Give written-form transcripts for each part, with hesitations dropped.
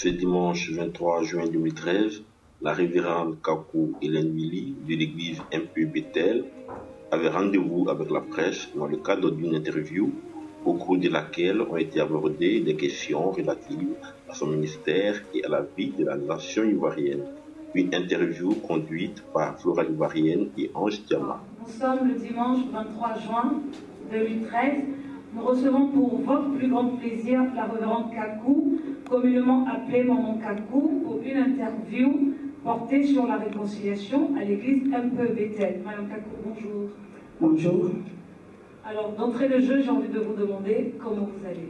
Ce dimanche 23 juin 2013, la révérende Kakou Hélène Willy de l'église MP Bethel avait rendez-vous avec la presse dans le cadre d'une interview au cours de laquelle ont été abordées des questions relatives à son ministère et à la vie de la nation ivoirienne. Une interview conduite par Flora Ivoirienne et Ange Diama. Nous sommes le dimanche 23 juin 2013. Nous recevons pour votre plus grand plaisir la révérende Kakou, communément appelée Maman Kakou, pour une interview portée sur la réconciliation à l'église MP Bethel. Madame Kakou, bonjour. Bonjour. Alors, d'entrée de jeu, j'ai envie de vous demander comment vous allez.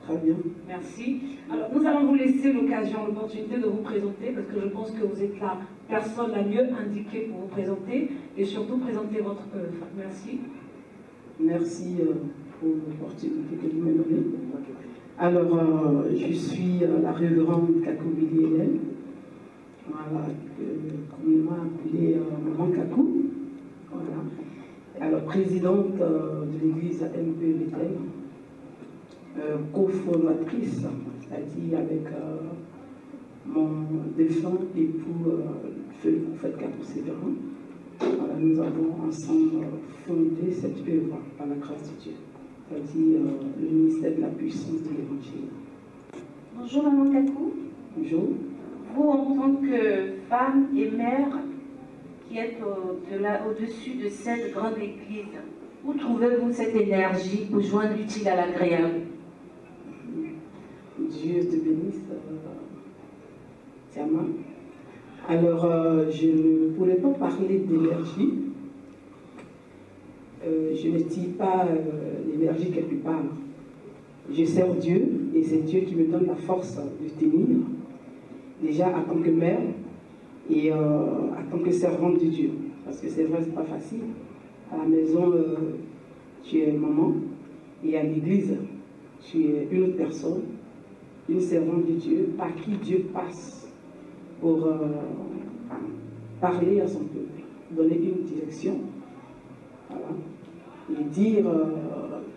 Très bien. Merci. Alors, nous allons vous laisser l'opportunité de vous présenter, parce que je pense que vous êtes la personne la mieux indiquée pour vous présenter, et surtout présenter votre œuvre. Merci. Merci pour l'opportunité que vous me donnez. Alors, je suis la révérende Kakou Hélène, voilà, communément appelée Maman Kakou. Voilà. Alors, présidente de l'église MP Bethel, cofondatrice, c'est-à-dire avec mon défunt époux, feu le prophète Kakou Sévérin. Voilà, nous avons ensemble fondé cette œuvre par la grâce de Dieu, c'est-à-dire le ministère de la puissance de l'évangile. Bonjour Maman Kakou. Bonjour. Vous, en tant que femme et mère qui êtes au-dessus de cette grande église, où trouvez-vous cette énergie pour joindre l'utile à l'agréable? Dieu te bénisse, Tiama. Alors, je ne pourrais pas parler d'énergie. Je ne tire pas l'énergie quelque part. Je sers Dieu et c'est Dieu qui me donne la force de tenir, déjà en tant que mère et en tant que servante de Dieu. Parce que c'est vrai, c'est pas facile. À la maison, tu es maman et à l'église, tu es une autre personne, une servante de Dieu par qui Dieu passe pour parler à son peuple, donner une direction, voilà, et dire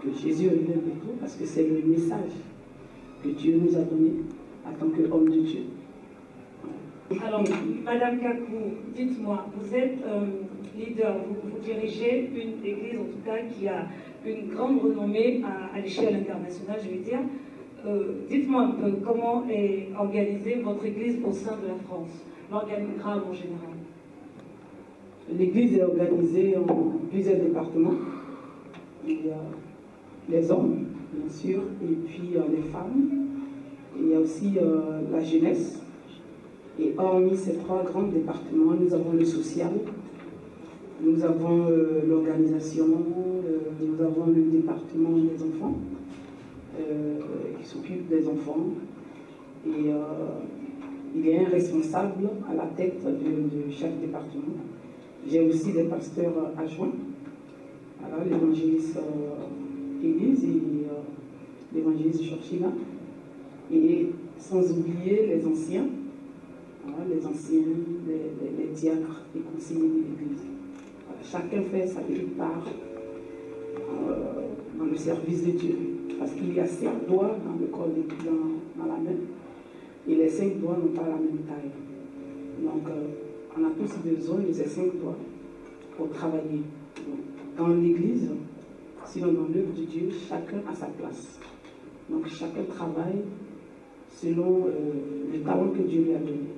que Jésus est le bientôt, parce que c'est le message que Dieu nous a donné en tant qu'homme de Dieu. Alors, Madame Kakou, dites-moi, vous êtes leader, vous dirigez une église en tout cas qui a une grande renommée à l'échelle internationale, je vais dire. Dites-moi un peu comment est organisée votre église au sein de la France, l'organigramme en général. L'église est organisée en plusieurs départements. Il y a les hommes, bien sûr, et puis les femmes. Il y a aussi la jeunesse. Et hormis ces trois grands départements, nous avons le social, nous avons l'organisation, nous avons le département des enfants, qui s'occupe des enfants. Et il y a un responsable à la tête de chaque département. J'ai aussi des pasteurs adjoints, voilà, l'évangéliste Élise et l'évangéliste Chorchina. Et sans oublier les anciens. Voilà, les anciens, les diacres, les conseillers de l'Église. Voilà, chacun fait sa petite part dans le service de Dieu. Parce qu'il y a 5 doigts dans le corps dans la main. Et les 5 doigts n'ont pas la même taille. Donc, on a tous besoin de ces 5 doigts pour travailler. Donc, dans l'Église, sinon dans l'œuvre de Dieu, chacun a sa place. Donc, chacun travaille selon le talent que Dieu lui a donné.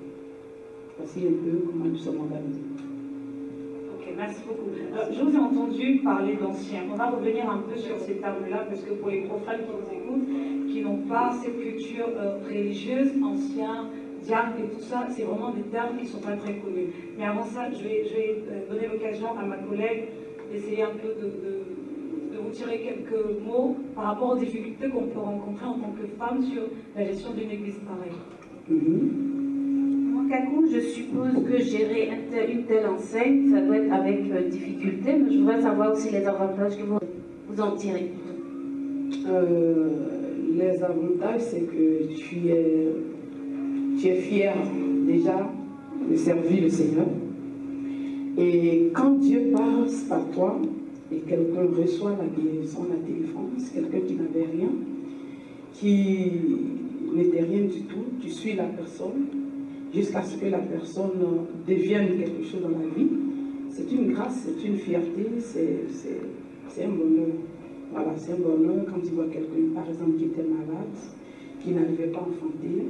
Voici un peu comment nous sommes organisés. Ok, merci beaucoup. Je vous ai entendu parler d'anciens. On va revenir un peu sur ces termes-là, parce que pour les profanes qui nous écoutent, qui n'ont pas cette culture religieuse, anciens, diacres et tout ça, c'est vraiment des termes qui ne sont pas très connus. Mais avant ça, je vais donner l'occasion à ma collègue d'essayer un peu de vous tirer quelques mots par rapport aux difficultés qu'on peut rencontrer en tant que femme sur la gestion d'une église pareille. Kakou, je suppose que gérer une telle enseigne, ça doit être avec difficulté, mais je voudrais savoir aussi les avantages que vous en tirez. Les avantages, c'est que tu es fier déjà de servir le Seigneur. Et quand Dieu passe par toi et quelqu'un reçoit la guérison, la délivrance, quelqu'un qui n'avait rien, qui n'était rien du tout, tu suis la personne jusqu'à ce que la personne devienne quelque chose dans la vie. C'est une grâce, c'est une fierté, c'est un bonheur. Voilà, c'est un bonheur quand tu vois quelqu'un, par exemple, qui était malade, qui n'arrivait pas à enfanter,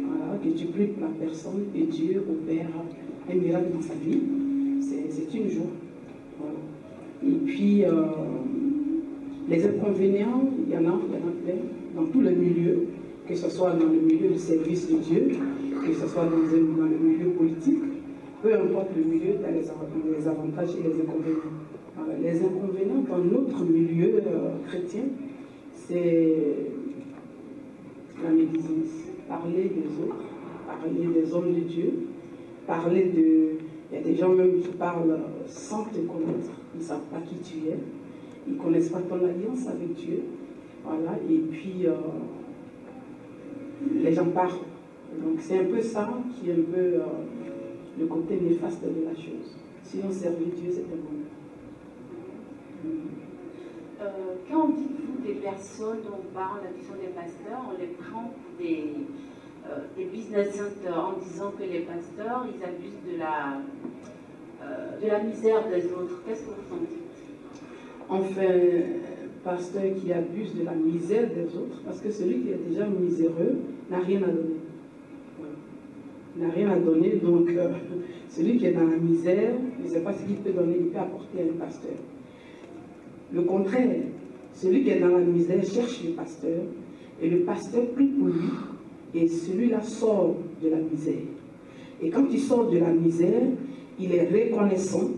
voilà, que tu pries pour la personne et Dieu opère un miracle dans sa vie. C'est une joie. Voilà. Et puis, les inconvénients, il y en a plein, dans tous les milieux, que ce soit dans le milieu du service de Dieu, que ce soit dans le milieu politique, peu importe le milieu, il y a les avantages et les inconvénients. Alors, les inconvénients dans notre milieu chrétien, c'est la médisance. Parler des autres, parler des hommes de Dieu, parler de... Il y a des gens même qui parlent sans te connaître, ils ne savent pas qui tu es, ils ne connaissent pas ton alliance avec Dieu. Voilà, et puis les gens parlent. Donc c'est un peu ça qui est un peu le côté néfaste de la chose. Si on servait Dieu, c'est un bon. Quand dites-vous des personnes dont on parle, qui sont des pasteurs, on les prend pour des business centers en disant que les pasteurs, ils abusent de la misère des autres. Qu'est-ce que vous en dites? Enfin, pasteur qui abuse de la misère des autres, parce que celui qui est déjà miséreux n'a rien à donner. Voilà. N'a rien à donner, donc celui qui est dans la misère, je ne sais pas ce qu'il peut donner, il peut apporter à un pasteur. Le contraire, celui qui est dans la misère cherche le pasteur, et le pasteur prie pour lui, et celui-là sort de la misère. Et quand il sort de la misère, il est reconnaissant,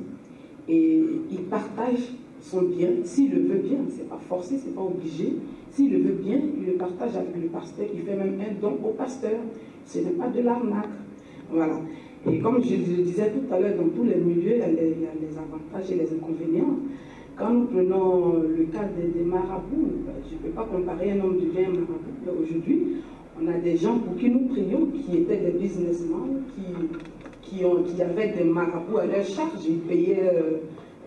et il partage son bien, s'il le veut bien, c'est pas forcé, c'est pas obligé. S'il le veut bien, il le partage avec le pasteur, il fait même un don au pasteur. Ce n'est pas de l'arnaque. Voilà. Et comme je le disais tout à l'heure, dans tous les milieux, il y a les avantages et les inconvénients. Quand nous prenons le cas des marabouts, je ne peux pas comparer un homme de Dieu à un marabout, mais aujourd'hui, on a des gens pour qui nous prions, qui étaient des businessmen, qui avaient des marabouts à leur charge, ils payaient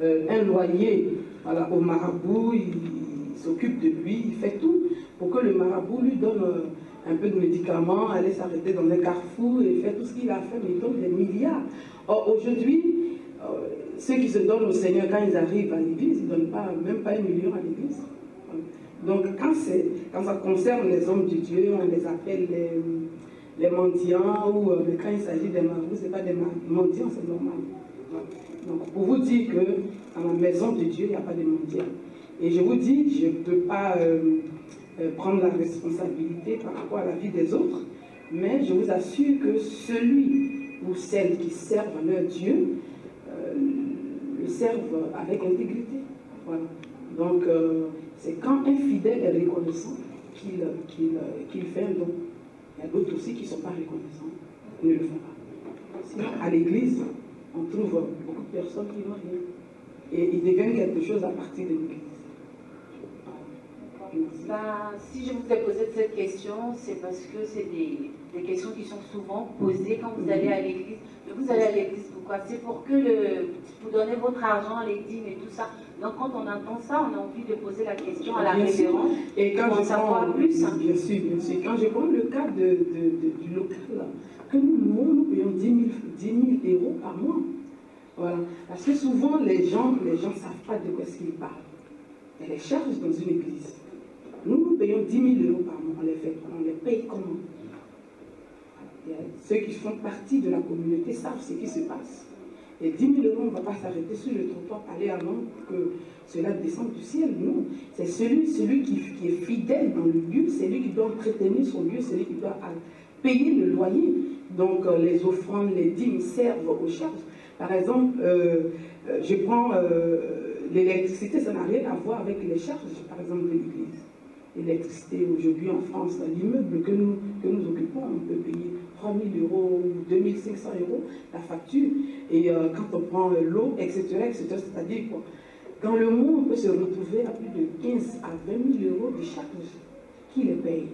un loyer. Voilà, au marabout, il s'occupe de lui, il fait tout pour que le marabout lui donne un peu de médicaments, aller s'arrêter dans un carrefour et faire tout ce qu'il a fait, mais il donne des milliards. Or, aujourd'hui, ceux qui se donnent au Seigneur, quand ils arrivent à l'église, ils ne donnent même pas 1 million à l'église. Donc, quand ça concerne les hommes de Dieu, on les appelle les mendiants, ou quand il s'agit des marabouts, ce n'est pas des mendiants, c'est normal. Donc, pour vous dire que dans la maison de Dieu, il n'y a pas de mendiants. Et je vous dis, je ne peux pas prendre la responsabilité par rapport à la vie des autres, mais je vous assure que celui ou celle qui servent à leur Dieu le servent avec intégrité. Voilà. Donc, c'est quand un fidèle est reconnaissant qu'il fait un don. Il y a d'autres aussi qui ne sont pas reconnaissants, ils ne le font pas. Sinon, à l'église, on trouve beaucoup de personnes qui n'ont rien. Et ils deviennent quelque chose à partir de l'église. Ben, si je vous ai posé cette question, c'est parce que c'est des questions qui sont souvent posées quand vous allez à l'église. Vous allez à l'église pourquoi? C'est pour que vous donnez votre argent, les dîmes et tout ça. Donc quand on entend ça, on a envie de poser la question à la révérende. Et quand je prends plus. Bien sûr. Quand je prends le cas du local, là, que nous payons 10 000 euros par mois. Voilà. Parce que souvent, les gens ne savent pas de quoi est-ce qu'ils parlent. Et les charges dans une église. Nous payons 10 000 euros par mois. On les paye comment? Ceux qui font partie de la communauté savent ce qui se passe. Et 10 000 euros, on ne va pas s'arrêter sur le trottoir, parler avant que cela descende du ciel. Non. C'est celui qui est fidèle dans le lieu, c'est lui qui doit entretenir son lieu, c'est lui qui doit payer le loyer. Donc les offrandes, les dîmes servent aux charges. Par exemple, je prends l'électricité, ça n'a rien à voir avec les charges, par exemple, de l'église. L'électricité, aujourd'hui en France, l'immeuble que nous occupons, on peut payer 3 000 euros ou 2 500 euros la facture. Et quand on prend l'eau, etc., c'est-à-dire quoi? Dans le monde, on peut se retrouver à plus de 15 à 20 000 euros de charges. Qui les paye?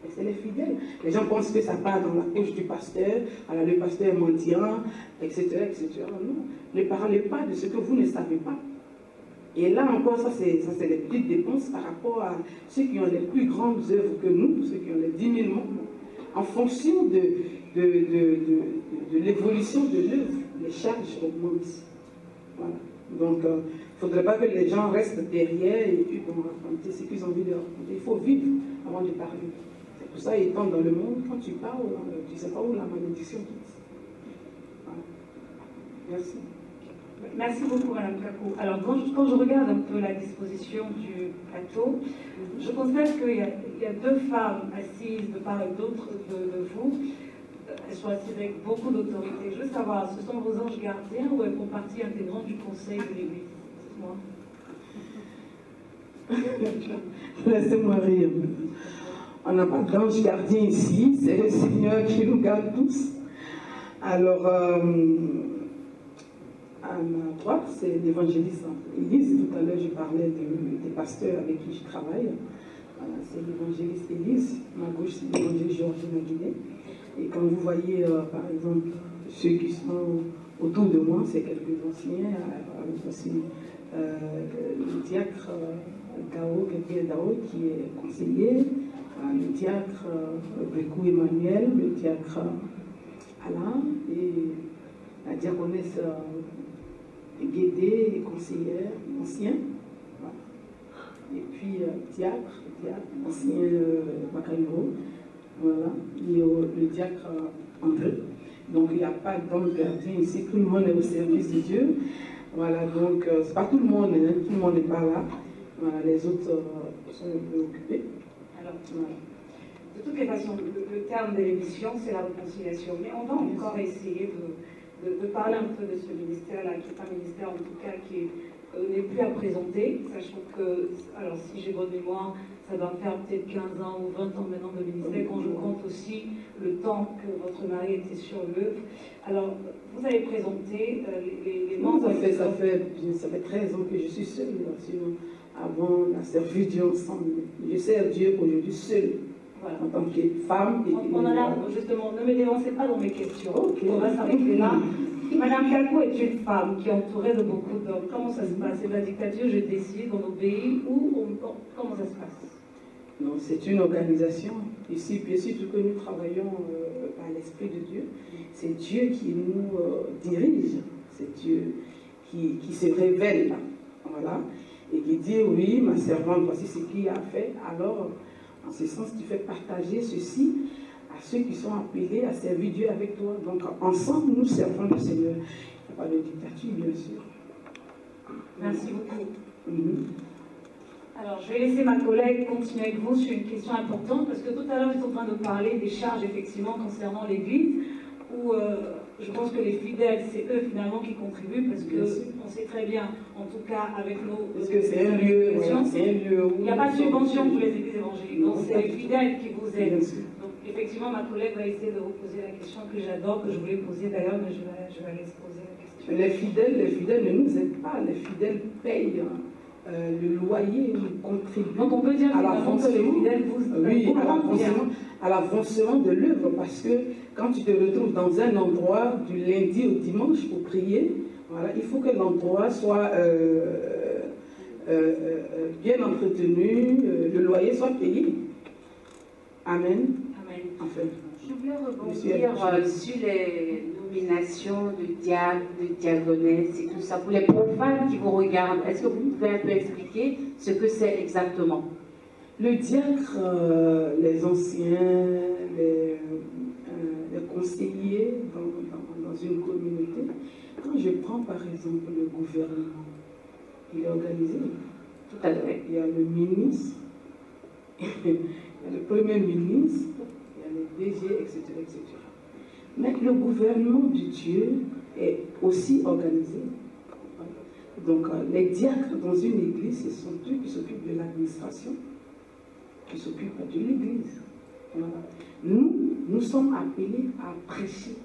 Et c'est les fidèles. Les gens pensent que ça part dans la poche du pasteur, alors le pasteur est mendiant, etc., etc. Non, ne parlez pas de ce que vous ne savez pas. Et là encore, ça c'est les petites dépenses par rapport à ceux qui ont les plus grandes œuvres que nous, ceux qui ont les 10 000 membres, en fonction de l'évolution de l'œuvre, les charges augmentent. Voilà. Donc, il ne faudrait pas que les gens restent derrière et puis vont raconter ce qu'ils ont envie de raconter. Il faut vivre avant de parler. C'est pour ça, étant dans le monde, quand tu parles, tu ne sais pas où la malédiction quitte. Voilà. Merci. Merci beaucoup, Madame Kakou. Alors, quand je regarde un peu la disposition du plateau, je constate qu'il y a deux femmes assises de part et d'autre de vous. Elles sont assises avec beaucoup d'autorité. Je veux savoir, ce sont vos anges gardiens ou elles font partie intégrante du conseil de l'Église? Dites-moi. Laissez-moi rire. On n'a pas d'ange gardien ici, c'est le Seigneur qui nous garde tous. Alors, à ma droite, c'est l'évangéliste Élise. Tout à l'heure, je parlais des pasteurs avec qui je travaille. Voilà, c'est l'évangéliste Élise. À ma gauche, c'est l'évangéliste Georgina Guinet. Et quand vous voyez, par exemple, ceux qui sont autour de moi, c'est quelques anciens, avec aussi le diacre Gabriel Dao, qui est conseiller, le diacre Brekou Emmanuel, le diacre Alain, et la diaconesse Guédé, conseillère, ancien. Voilà. Et puis diacre, ancien Bakaïro. Voilà, le diacre André. Donc il n'y a pas d'ange gardien ici, tout le monde est au service de Dieu. Voilà, donc c'est pas tout le monde, hein, tout le monde n'est pas là. Voilà, les autres sont un peu occupés. Alors, voilà. De toutes les façons, le terme de l'émission, c'est la réconciliation. Mais on va encore essayer de parler un peu de ce ministère-là, qui est un ministère en tout cas qui n'est plus à présenter, sachant que, alors si j'ai bonne mémoire, ça doit faire peut-être 15 ans ou 20 ans maintenant de ministère, quand je compte aussi le temps que votre mari était sur l'œuvre. Alors, vous avez présenté les membres... Ça fait 13 ans que je suis seule, avant on a servi Dieu ensemble. Je sers Dieu aujourd'hui seule, voilà, en tant que femme. On en a, justement, ne me dévancez pas dans mes questions. Okay. On va s'arrêter là. Madame Kakou est une femme qui est entourée de beaucoup d'hommes. Comment ça se passe? C'est la dictature, je décide, on obéit, ou comment ça se passe? Non, c'est une organisation. Ici, bien sûr, que nous travaillons par l'Esprit de Dieu. C'est Dieu qui nous dirige. C'est Dieu qui se révèle. Voilà. Et qui dit, oui, ma servante, voici ce qu'il a fait. Alors, en ce sens, tu fais partager ceci à ceux qui sont appelés à servir Dieu avec toi. Donc, ensemble, nous servons le Seigneur. Il n'y a pas de dictature, bien sûr. Merci beaucoup. Alors, je vais laisser ma collègue continuer avec vous sur une question importante, parce que tout à l'heure, vous êtes en train de parler des charges, effectivement, concernant l'Église, où je pense que les fidèles, c'est eux, finalement, qui contribuent, parce qu'on sait très bien, en tout cas, avec nos... Parce que c'est un lieu, où... Il n'y a pas de subvention pour les églises évangéliques, donc c'est les fidèles qui vous aident. Donc, effectivement, ma collègue va essayer de vous poser la question que j'adore, que je voulais poser d'ailleurs, mais je vais laisser poser la question. Les fidèles ne nous aident pas, les fidèles payent le loyer, ils contribuent. Donc on peut dire à l'avancement de l'œuvre, parce que quand tu te retrouves dans un endroit du lundi au dimanche pour prier, voilà, il faut que l'endroit soit bien entretenu, le loyer soit payé. Amen. Amen. Enfin, je voulais rebondir sur les nominations de diacre, de diaconesse et tout ça. Pour les profanes qui vous regardent, est-ce que vous pouvez un peu expliquer ce que c'est exactement? Le diacre, les anciens, les conseillers dans une communauté, quand je prends par exemple le gouvernement, il est organisé. Tout à fait. Il y a le ministre, il y a le premier ministre, il y a les DG, etc., etc. Mais le gouvernement de Dieu est aussi organisé. Donc, les diacres dans une église, ce sont eux qui s'occupent de l'administration, qui s'occupent de l'église. Voilà. Nous sommes appelés à prêcher.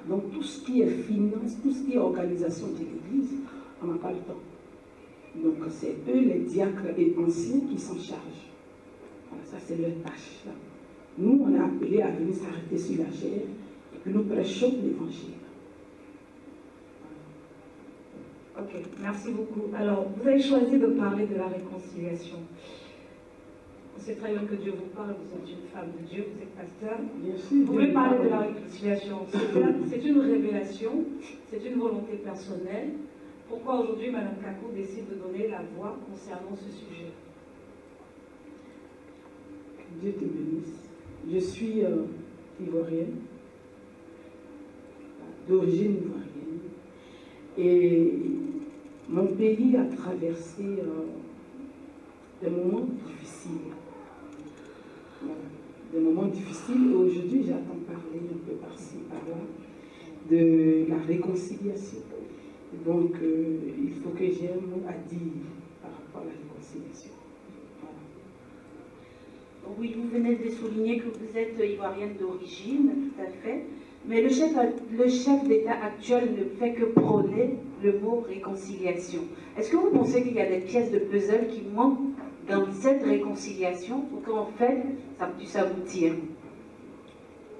Donc, tout ce qui est finance, tout ce qui est organisation de l'église, on n'a pas le temps. Donc, c'est eux, les diacres et anciens, qui s'en chargent. Voilà, ça, c'est leur tâche. Là. Nous, on est appelés à venir s'arrêter sur la chair et que nous prêchons l'évangile. Ok, merci beaucoup. Alors, vous avez choisi de parler de la réconciliation. On sait très bien que Dieu vous parle, vous êtes une femme de Dieu, vous êtes pasteur. Vous voulez parler de la réconciliation. C'est une révélation, c'est une volonté personnelle. Pourquoi aujourd'hui, Mme Kakou décide de donner la voix concernant ce sujet? Dieu te bénisse. Je suis ivoirienne, d'origine ivoirienne, et mon pays a traversé des moments difficiles. Des moments difficiles, et aujourd'hui j'entends parler un peu par-ci, par-là, de la réconciliation. Donc il faut que j'ai un mot à dire par rapport à la réconciliation. Oui, vous venez de souligner que vous êtes ivoirienne d'origine, tout à fait. Mais le chef d'État actuel ne fait que prôner le mot réconciliation. Est-ce que vous pensez qu'il y a des pièces de puzzle qui manquent dans cette réconciliation pour qu'en fait, ça puisse aboutir?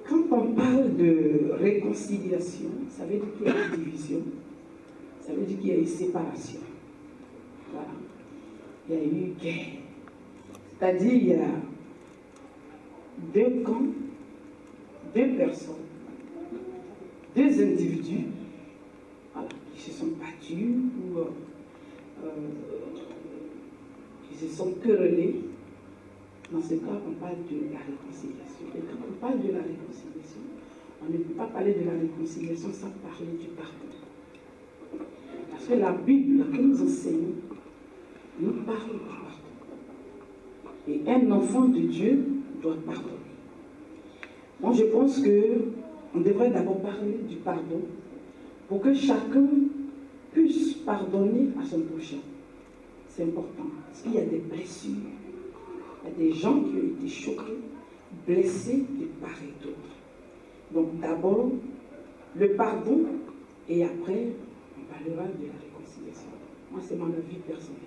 Quand on parle de réconciliation, ça veut dire qu'il y a une division, ça veut dire qu'il y a une séparation. Voilà. Il y a eu guerre. C'est-à-dire il y a deux camps, deux personnes, deux individus, voilà, qui se sont battus ou qui se sont querellés. Dans ce cas, on parle de la réconciliation. Et quand on parle de la réconciliation, on ne peut pas parler de la réconciliation sans parler du pardon. Parce que la Bible que nous enseignons nous parle du pardon. Et un enfant de Dieu doit pardonner. Moi, je pense qu'on devrait d'abord parler du pardon pour que chacun puisse pardonner à son prochain. C'est important, parce qu'il y a des blessures. Il y a des gens qui ont été choqués, blessés de part et d'autre. Donc d'abord, le pardon, et après, on parlera de la réconciliation. Moi, c'est mon avis personnel.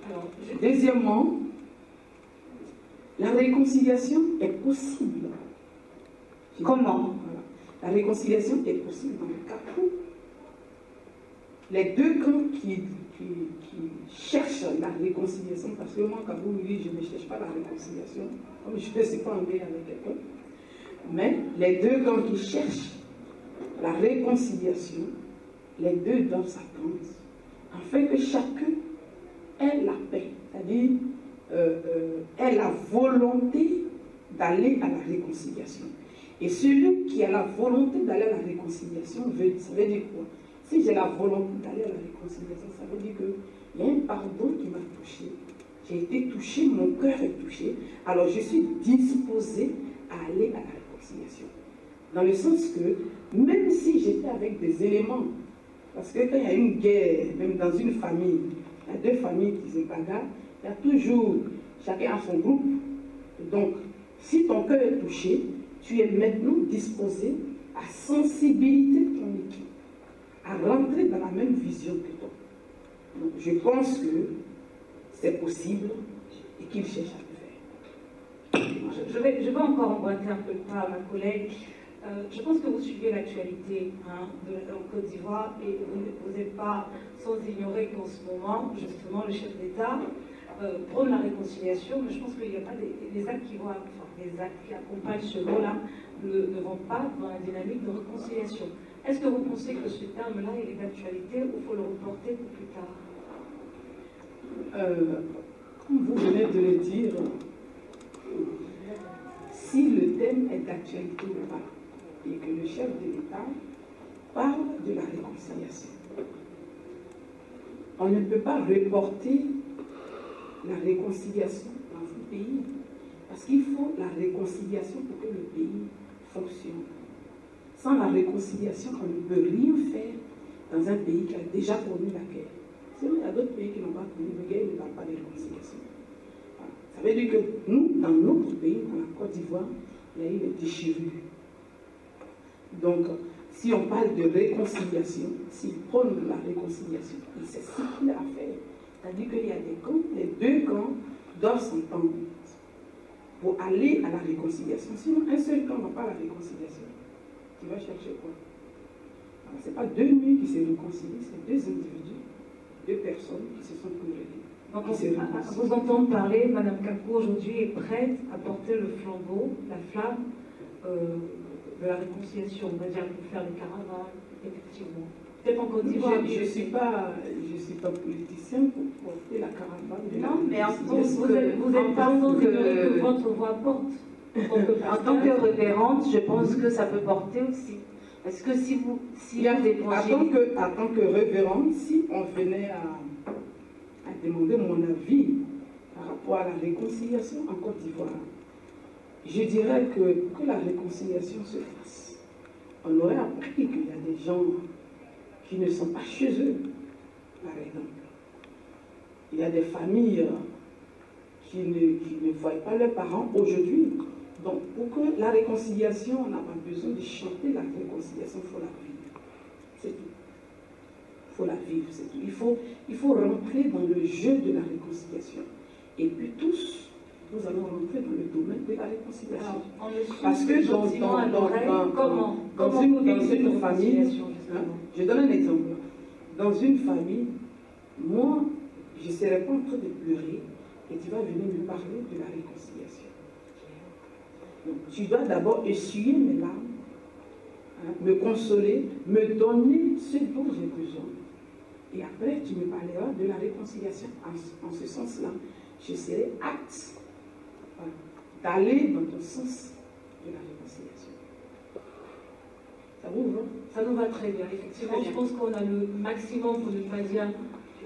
Alors, deuxièmement, la réconciliation est possible. Comment? Voilà. La réconciliation est possible dans le cas où les deux camps qui cherchent la réconciliation, parce que moi, quand vous me dites, je ne cherche pas la réconciliation, comme je ne suis pas en guerre avec quelqu'un, mais les deux camps qui cherchent la réconciliation, les deux doivent s'attendre, afin que chacun ait la paix, c'est-à-dire ait la volonté d'aller à la réconciliation. Et celui qui a la volonté d'aller à la réconciliation, ça veut dire quoi? Si j'ai la volonté d'aller à la réconciliation, ça veut dire qu'il y a un pardon qui m'a touché. J'ai été touché, mon cœur est touché. Alors je suis disposé à aller à la réconciliation. Dans le sens que, même si j'étais avec des éléments, parce que quand il y a une guerre, même dans une famille, il y a deux familles qui se bagarrent, il y a toujours chacun a son groupe. Donc, si ton cœur est touché, tu es maintenant disposé à sensibiliser ton équipe, à rentrer dans la même vision que toi. Donc, je pense que c'est possible et qu'il cherche à le faire. Je vais encore emprunter un peu le pas à ma collègue. Je pense que vous suivez l'actualité en Côte d'Ivoire et vous n'êtes pas sans ignorer qu'en ce moment, justement, le chef d'État prône la réconciliation, mais je pense qu'il n'y a pas des actes les actes qui accompagnent ce mot-là ne vont pas dans la dynamique de réconciliation. Est-ce que vous pensez que ce terme-là est d'actualité ou il faut le reporter pour plus tard? Comme vous venez de le dire, si le thème est d'actualité ou pas, et que le chef de l'État parle de la réconciliation, on ne peut pas reporter la réconciliation dans un pays, parce qu'il faut la réconciliation pour que le pays fonctionne. Sans la réconciliation, on ne peut rien faire dans un pays qui a déjà connu la guerre. Sinon, il y a d'autres pays qui n'ont pas connu la guerre et ne parlent pas de réconciliation. Voilà. Ça veut dire que nous, dans notre pays, dans la Côte d'Ivoire, il y a eu des déchirures. Donc, si on parle de réconciliation, s'il prône la réconciliation, c'est ce qu'il a à faire. C'est-à-dire qu'il y a des camps, les deux camps doivent s'entendre pour aller à la réconciliation. Sinon, un seul camp n'a pas la réconciliation. Tu vas chercher quoi? Ce n'est pas deux nuits qui se réconcilient, c'est deux individus 2 personnes qui se sont congrégées. Donc, à vous entendre parler, Mme Kakou aujourd'hui est prête à porter le flambeau, la flamme de la réconciliation, on va dire, pour faire des caravanes, effectivement. Peut-être en Côte d'Ivoire. Je ne suis pas politicien pour porter la caravane. Non, mais vous êtes partant que votre voix porte. En tant que révérende, je pense que ça peut porter aussi. Est-ce que si vous en tant que révérende, si on venait à demander mon avis par rapport à la réconciliation en Côte d'Ivoire, je dirais que pour que la réconciliation se fasse, on aurait appris qu'il y a des gens qui ne sont pas chez eux, par exemple. Il y a des familles qui ne voient pas leurs parents aujourd'hui. Donc, pour que la réconciliation, on n'a pas besoin de chanter la réconciliation, il faut la vivre. C'est tout. Il faut la vivre, c'est tout. Il faut rentrer dans le jeu de la réconciliation. Et puis tous, nous allons rentrer dans le domaine de la réconciliation. Parce que dans une famille, je donne un exemple. Dans une famille, moi, je ne serai pas en train de pleurer et tu vas venir me parler de la réconciliation. Donc, tu dois d'abord essuyer mes larmes, me consoler, me donner ce dont j'ai besoin. Et après, tu me parleras de la réconciliation. En ce sens-là, je serai apte d'aller dans le sens de la réconciliation. Ça vous va? Ça nous va très bien, effectivement. Je pense qu'on a le maximum, pour ne pas dire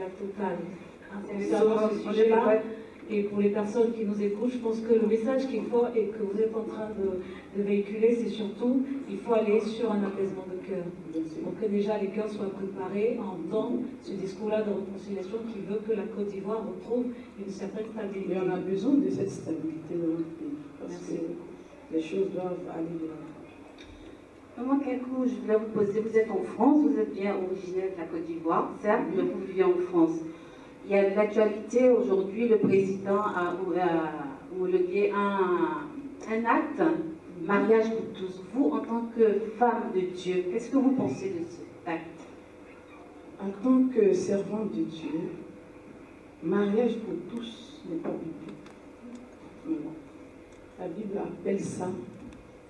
la totale. Concernant ce sujet-là. Et pour les personnes qui nous écoutent, je pense que le message qu'il faut et que vous êtes en train de véhiculer, c'est surtout il faut aller sur un apaisement de cœur. Pour que déjà les cœurs soient préparés à entendre ce discours-là de réconciliation qui veut que la Côte d'Ivoire retrouve une certaine stabilité. Et on a besoin de cette stabilité dans notre pays. Parce que les choses doivent aller de l'avant. Maman Kakou, je voulais vous poser, vous êtes en France, vous êtes bien originaire de la Côte d'Ivoire, certes, mais vous vivez en France. Il y a l'actualité aujourd'hui, le président a homologué un acte, mariage pour tous. Vous, en tant que femme de Dieu, qu'est-ce que vous pensez de cet acte? En tant que servante de Dieu, mariage pour tous n'est pas biblique. La Bible appelle ça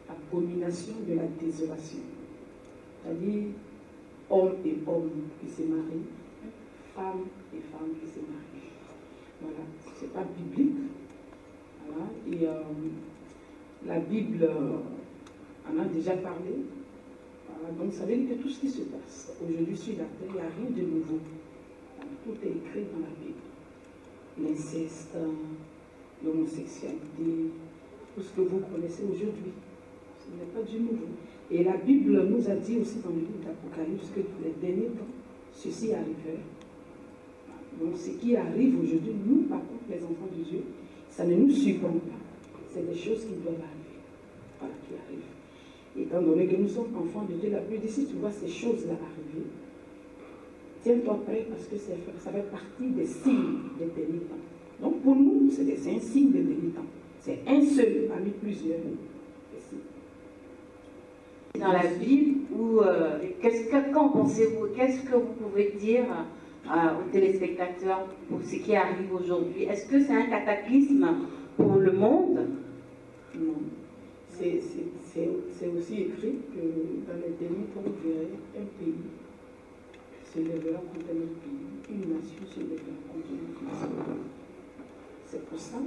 abomination de la désolation. C'est-à-dire homme et homme qui se marient, femme et femme qui se marient. Voilà, c'est pas biblique. Voilà. Et la Bible en a déjà parlé. Voilà. Donc ça veut dire que tout ce qui se passe aujourd'hui sur la terre, il n'y a rien de nouveau. Tout est écrit dans la Bible. L'inceste, l'homosexualité, tout ce que vous connaissez aujourd'hui. Ce n'est pas du nouveau. Et la Bible nous a dit aussi dans le livre d'Apocalypse que dans les derniers temps, ceci arrivera. Donc ce qui arrive aujourd'hui, nous, par contre, les enfants de Dieu, ça ne nous surprend pas. C'est des choses qui doivent arriver. Voilà, qui arrivent. Et étant donné que nous sommes enfants de Dieu, la Bible dit, si tu vois ces choses-là arriver, tiens-toi prêt parce que ça fait partie des signes des derniers temps. Donc pour nous, c'est un signe des derniers temps. C'est un seul parmi plusieurs. Dans la Bible, qu'en pensez-vous? Qu'est-ce que vous pouvez dire aux téléspectateurs pour ce qui arrive aujourd'hui? Est-ce que c'est un cataclysme pour le monde? Non. C'est aussi écrit que dans les derniers temps, vous verrez un pays se lèvera contre un autre pays, une nation se lèvera contre une autre nation. C'est pour ça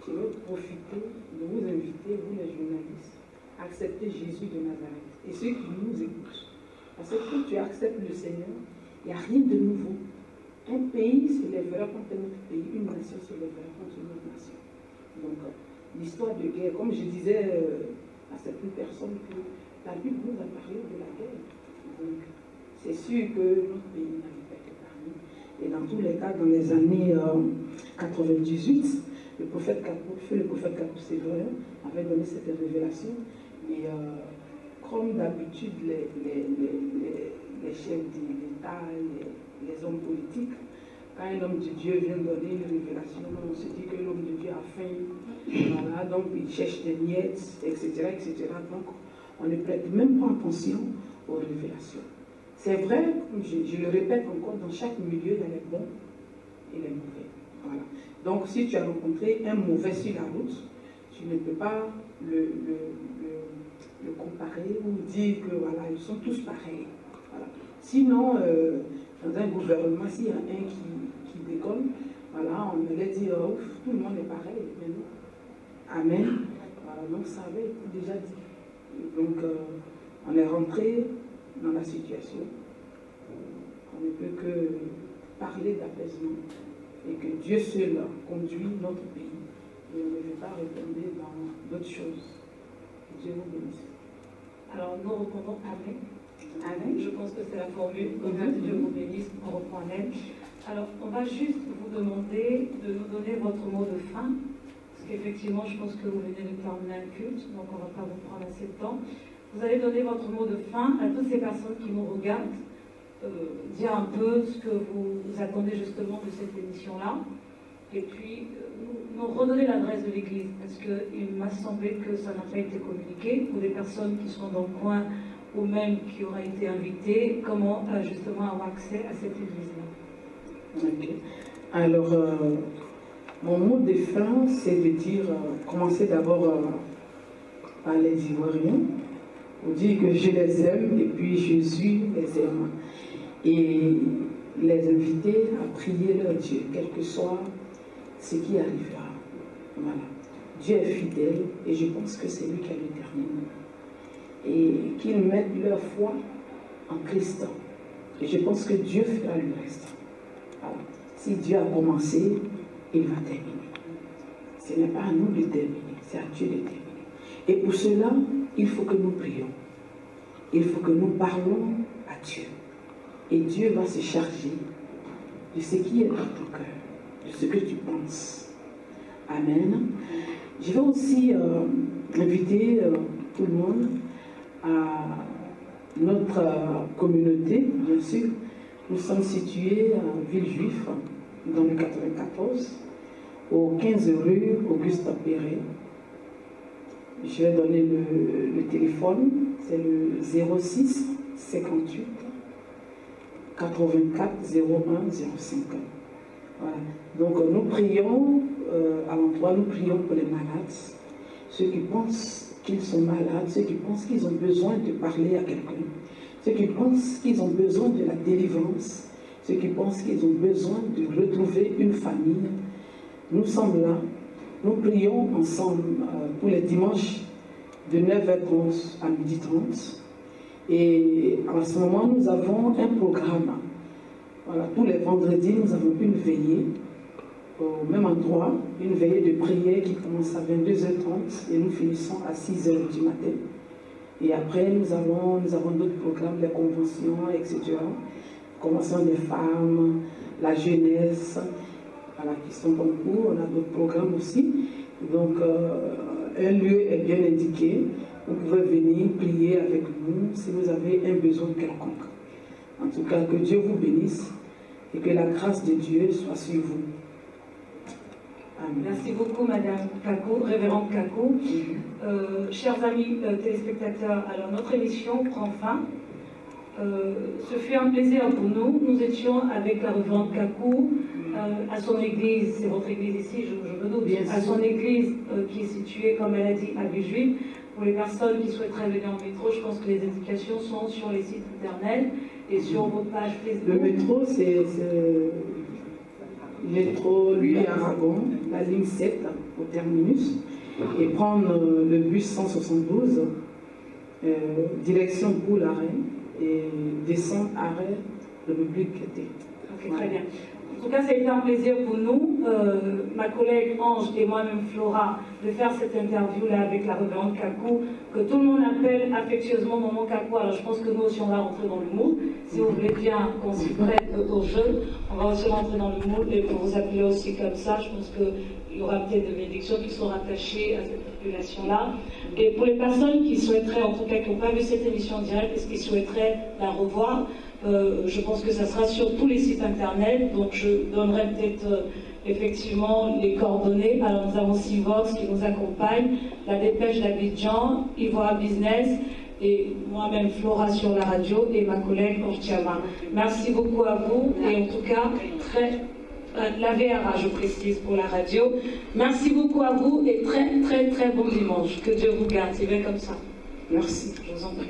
que je vais profiter de vous inviter, vous les journalistes, à accepter Jésus de Nazareth. Et ceux qui nous écoutent. Parce que quand tu acceptes le Seigneur, il n'y a rien de nouveau. Un pays se lèvera contre un autre pays, une nation se lèvera contre une autre nation. Donc, l'histoire de guerre, comme je disais à certaines personnes, que la Bible nous a parlé de la guerre. Donc, c'est sûr que notre pays n'avait pas été parmi. Et dans tous les cas, dans les années 98, le prophète Kakou Sévère avait donné cette révélation. Et comme d'habitude, les chefs d'État, les hommes politiques, quand un homme de Dieu vient donner une révélation, on se dit que l'homme de Dieu a faim, voilà, donc il cherche des miettes, etc., etc. Donc on ne prête même pas attention aux révélations. c'est vrai, je le répète encore, dans chaque milieu, il y a les bons et les mauvais. Voilà. Donc, si tu as rencontré un mauvais sur la route, tu ne peux pas le comparer ou dire que voilà, ils sont tous pareils. Voilà. Sinon, dans un gouvernement, s'il y a un qui déconne, voilà, on allait dire ouf, tout le monde est pareil. Mais non. Amen. Voilà, donc ça avait été déjà dit. Donc, on est rentré dans la situation. On ne peut que parler d'apaisement et que Dieu seul conduit notre pays. Et on ne veut pas retomber dans d'autres choses. Dieu vous bénisse. Alors, nous répondons Amen. Amen. Je pense que c'est la formule. Dieu vous bénisse, on reprend Amen. Alors, on va juste vous demander de nous donner votre mot de fin. Parce qu'effectivement, je pense que vous venez de terminer un culte, donc on ne va pas vous prendre assez de temps. Vous allez donner votre mot de fin à toutes ces personnes qui nous regardent, dire un peu ce que vous attendez justement de cette émission-là, et puis nous redonner l'adresse de l'église, parce qu'il m'a semblé que ça n'a pas été communiqué, pour des personnes qui sont dans le coin, ou même qui auraient été invitées, comment justement avoir accès à cette église-là. Ok. Alors, mon mot de fin, c'est de dire, commencer d'abord par les Ivoiriens, pour dire que je les aime et puis Jésus les aime. Et les inviter à prier leur Dieu, quel que soit ce qui arrivera. Voilà. Dieu est fidèle et je pense que c'est lui qui a le dernier mot. Et qu'ils mettent leur foi en Christ. Et je pense que Dieu fera le reste. Voilà. Si Dieu a commencé, il va terminer. Ce n'est pas à nous de terminer, c'est à Dieu de terminer. Et pour cela, il faut que nous prions. Il faut que nous parlons à Dieu. Et Dieu va se charger de ce qui est dans ton cœur, de ce que tu penses. Amen. Je vais aussi inviter tout le monde à notre communauté, bien sûr. Nous sommes situés à Villejuif, dans le 94, au 15 rue Auguste Perret. Je vais donner le téléphone, c'est le 06 58 84 01 05. Voilà. Donc nous prions à l'endroit, nous prions pour les malades, ceux qui pensent qu'ils sont malades, ceux qui pensent qu'ils ont besoin de parler à quelqu'un, ceux qui pensent qu'ils ont besoin de la délivrance, ceux qui pensent qu'ils ont besoin de retrouver une famille. Nous sommes là, nous prions ensemble tous les dimanches de 9h30 à 12h30. Et en ce moment, nous avons un programme. Voilà, tous les vendredis, nous avons une veillée au même endroit, une veillée de prière qui commence à 22h30 et nous finissons à 6h du matin. Et après, nous avons d'autres programmes, les conventions, etc. Convention des femmes, la jeunesse, voilà, qui sont en cours. On a d'autres programmes aussi. Donc, un lieu est bien indiqué. Vous pouvez venir prier avec nous si vous avez un besoin quelconque. En tout cas, que Dieu vous bénisse et que la grâce de Dieu soit sur vous. Amen. Merci beaucoup, Madame Kakou, Révérende Kakou. Chers amis téléspectateurs, alors notre émission prend fin. Ce fut un plaisir pour nous. Nous étions avec la Révérende Kakou à son église, c'est votre église ici, je me doute, bien à son église qui est située, comme elle a dit, à Villejuif. Pour les personnes qui souhaiteraient venir en métro, je pense que les indications sont sur les sites internet et sur votre page Facebook. Le métro, c'est métro Louis-Aragon, la ligne 7 au terminus, et prendre le bus 172, direction Boul-Arrêt, et descendre arrêt République T. Ok, très bien. En tout cas, ça a été un plaisir pour nous, ma collègue Ange et moi-même Flora, de faire cette interview-là avec la Révérende Kakou, que tout le monde appelle affectueusement Maman Kakou. Alors je pense que nous aussi, on va rentrer dans le moule. Si vous voulez bien qu'on s'y prête au jeu, on va aussi rentrer dans le moule et pour vous appeler aussi comme ça. Je pense qu'il y aura peut-être des bénédictions qui sont rattachées à cette population-là. Et pour les personnes qui souhaiteraient, en tout cas qui n'ont pas vu cette émission en direct, et qui souhaiteraient la revoir, je pense que ça sera sur tous les sites internet, donc je donnerai peut-être effectivement les coordonnées. Alors nous avons Sivox qui nous accompagne, la Dépêche d'Abidjan, Ivoire Business, et moi-même Flora sur la radio et ma collègue Ortiama. Merci beaucoup à vous et en tout cas, la VRA, je précise pour la radio. Merci beaucoup à vous et très très très bon dimanche. Que Dieu vous garde. C'est bien comme ça. Merci. Je vous en prie.